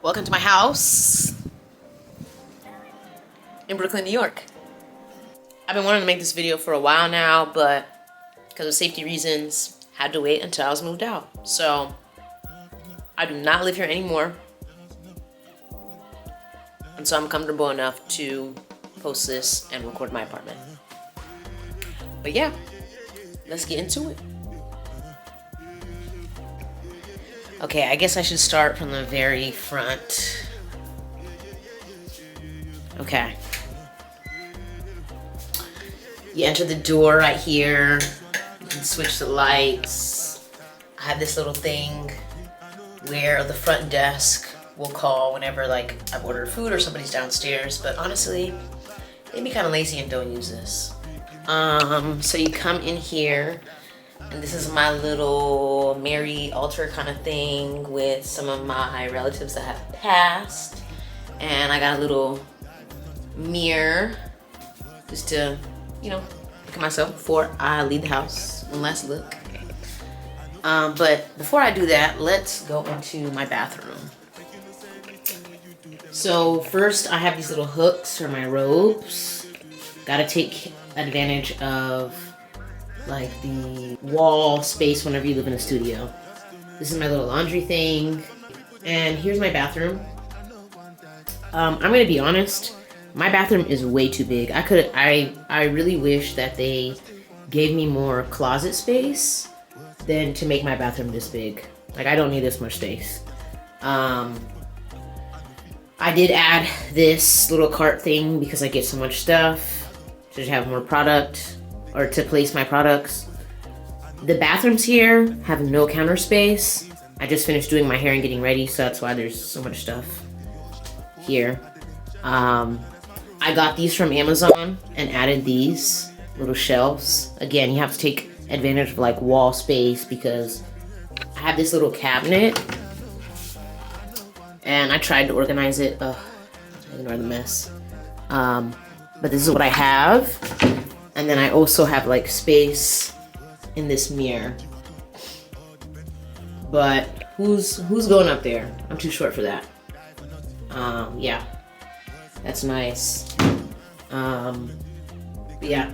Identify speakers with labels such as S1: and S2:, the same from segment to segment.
S1: Welcome to my house in Brooklyn, New York. I've been wanting to make this video for a while now, but because of safety reasons, had to wait until I was moved out. So I do not live here anymore. And so I'm comfortable enough to post this and record my apartment. But yeah, let's get into it. Okay, I guess I should start from the very front. Okay. You enter the door right here. You can switch the lights. I have this little thing where the front desk will call whenever like I've ordered food or somebody's downstairs, but honestly, they'd be kind of lazy and don't use this. So you come in here, and this is my little Mary altar kind of thing with some of my relatives that have passed. And I got a little mirror just to, you know, look at myself before I leave the house. One last look. But before I do that, let's go into my bathroom. So first I have these little hooks for my robes. Gotta take advantage of like the wall space whenever you live in a studio. This is my little laundry thing. And here's my bathroom. I'm gonna be honest, my bathroom is way too big. I really wish that they gave me more closet space than to make my bathroom this big. Like, I don't need this much space. I did add this little cart thing because I get so much stuff to have more product or to place my products. The bathrooms here have no counter space. I just finished doing my hair and getting ready, so that's why there's so much stuff here. I got these from Amazon and added these little shelves. Again, you have to take advantage of like wall space because I have this little cabinet and I tried to organize it. Ignore the mess. But this is what I have. And then I also have like space in this mirror. But who's going up there? I'm too short for that. Yeah, that's nice. But yeah,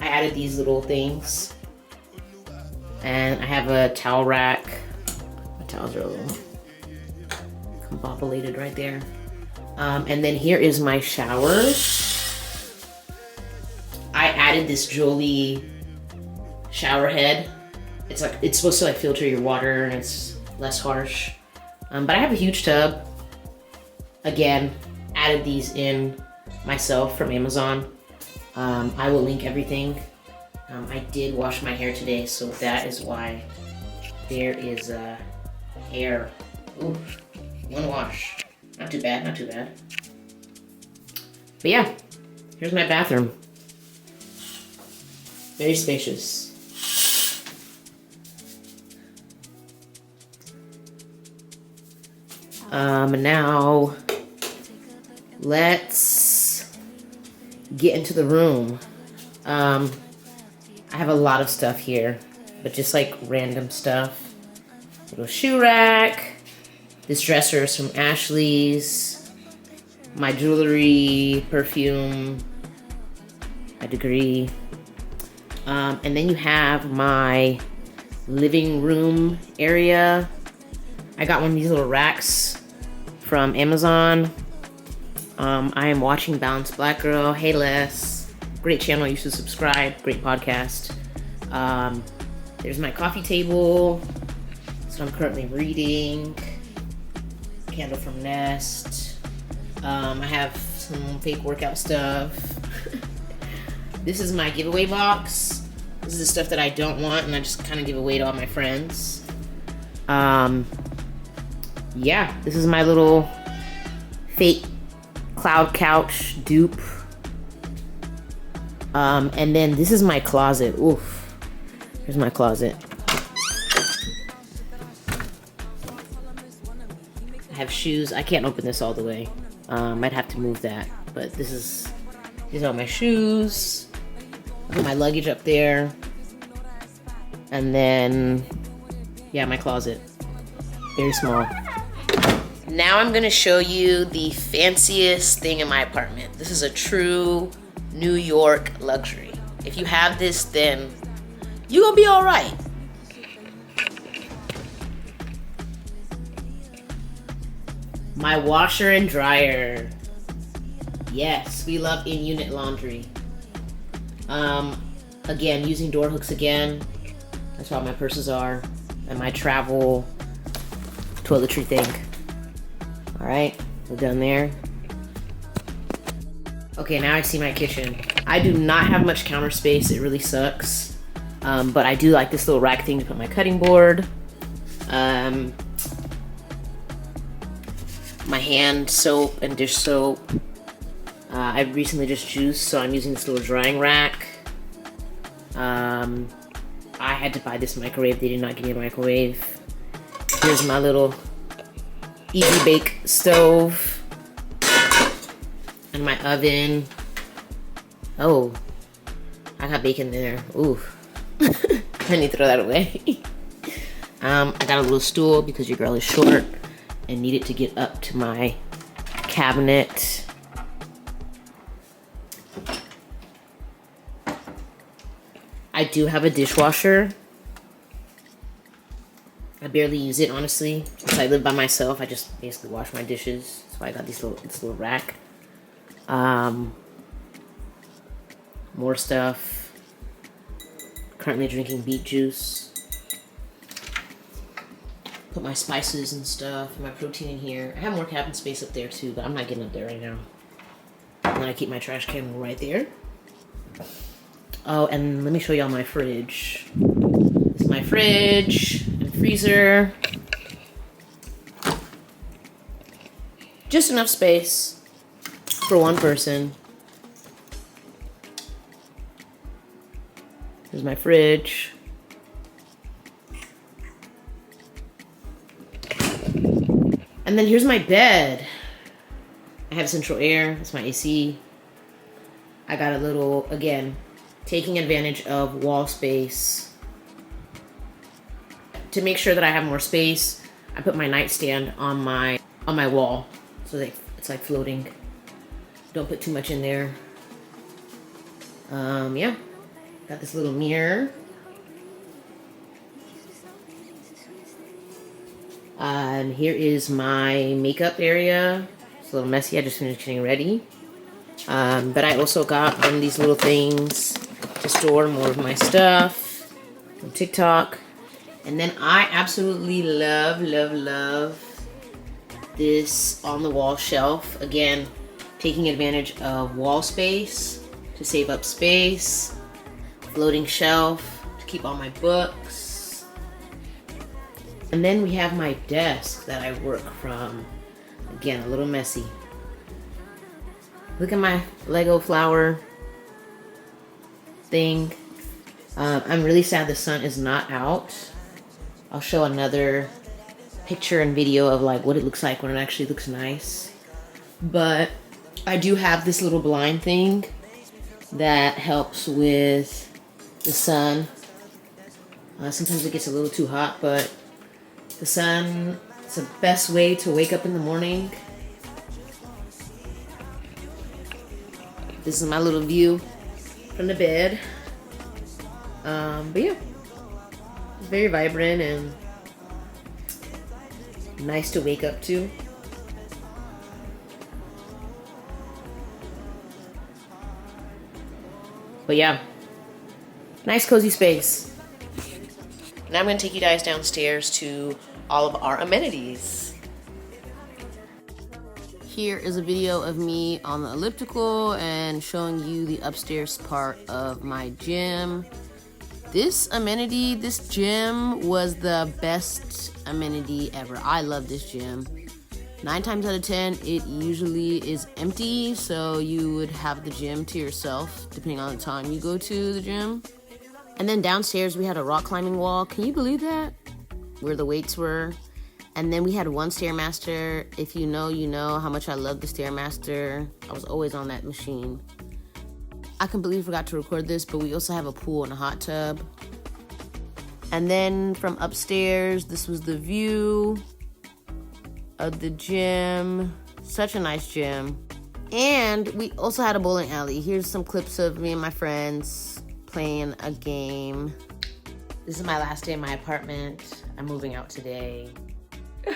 S1: I added these little things. And I have a towel rack. My towels are a little combobulated right there. And then here is my shower. I added this Jolie shower head. It's supposed to like filter your water and it's less harsh. But I have a huge tub. Again, added these in myself from Amazon. I will link everything. I did wash my hair today, so that is why there is hair. Ooh, one wash. Not too bad, not too bad. But yeah, here's my bathroom. Very spacious. Now let's get into the room. I have a lot of stuff here, but just like random stuff. Little shoe rack. This dresser is from Ashley's. My jewelry, perfume, my degree. And then you have my living room area. I got one of these little racks from Amazon. I am watching Balanced Black Girl. Hey Les, great channel, you should subscribe, great podcast. There's my coffee table. That's what I'm currently reading. Candle from Nest. I have some fake workout stuff. This is my giveaway box. This is the stuff that I don't want and I just kind of give away to all my friends. Yeah, this is my little fake cloud couch dupe. And then this is my closet. Oof. Here's my closet. I have shoes. I can't open this all the way. Might have to move that. But these are all my shoes. I put my luggage up there. And then, yeah, my closet. Very small. Now I'm gonna show you the fanciest thing in my apartment. This is a true New York luxury. If you have this, then you're gonna be all right. My washer and dryer. Yes, we love in-unit laundry. Again, using door hooks again. That's how my purses are. And my travel toiletry thing. All right, we're done there. Okay, now I see my kitchen. I do not have much counter space. It really sucks. But I do like this little rack thing to put my cutting board. My hand soap and dish soap. I recently just juiced, so I'm using this little drying rack. I had to buy this microwave. They did not give me a microwave. Here's my little easy bake stove and my oven. Oh, I got bacon there. Ooh, I need to throw that away. I got a little stool because your girl is short and needed to get up to my cabinet. I do have a dishwasher. I barely use it, honestly. Since I live by myself, I just basically wash my dishes. So I got this little rack. More stuff. Currently drinking beet juice. Put my spices and stuff, and my protein in here. I have more cabin space up there too, but I'm not getting up there right now. And then I keep my trash can right there. Oh, and let me show y'all my fridge. This is my fridge and freezer. Just enough space for one person. Here's my fridge. And then here's my bed. I have central air. That's my AC. I got a little, again, taking advantage of wall space. To make sure that I have more space, I put my nightstand on my wall, so that it's like floating. Don't put too much in there. Yeah, got this little mirror. Here is my makeup area. It's a little messy. I just finished getting ready. But I also got one of these little things to store more of my stuff from TikTok. And then I absolutely love this on the wall shelf. Again, taking advantage of wall space to save up space. Floating shelf to keep all my books. And then we have my desk that I work from. Again, a little messy. Look at my Lego flower thing. I'm really sad the sun is not out. I'll show another picture and video of like what it looks like when it actually looks nice. But I do have this little blind thing that helps with the sun. Sometimes it gets a little too hot, but the sun, it's the best way to wake up in the morning. This is my little view from the bed. But yeah, it's very vibrant and nice to wake up to. But yeah, nice cozy space. Now I'm gonna take you guys downstairs to all of our amenities. Here is a video of me on the elliptical and showing you the upstairs part of my gym. This amenity, this gym was the best amenity ever. I love this gym. 9 times out of 10, it usually is empty, so you would have the gym to yourself, depending on the time you go to the gym. And then downstairs, we had a rock climbing wall. Can you believe that? Where the weights were. And then we had one Stairmaster. If you know, you know how much I love the Stairmaster. I was always on that machine. I completely forgot to record this, but we also have a pool and a hot tub. And then from upstairs, this was the view. of the gym. Such a nice gym. And we also had a bowling alley. Here's some clips of me and my friends playing a game. This is my last day in my apartment. I'm moving out today. I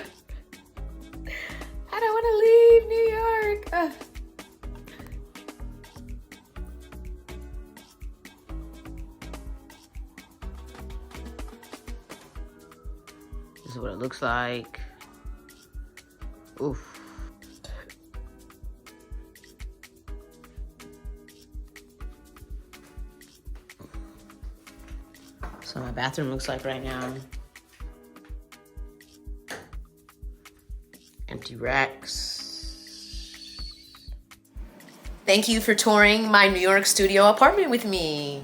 S1: don't want to leave New York. This is what it looks like. Oof. So my bathroom looks like right now. Empty racks. Thank you for touring my New York studio apartment with me.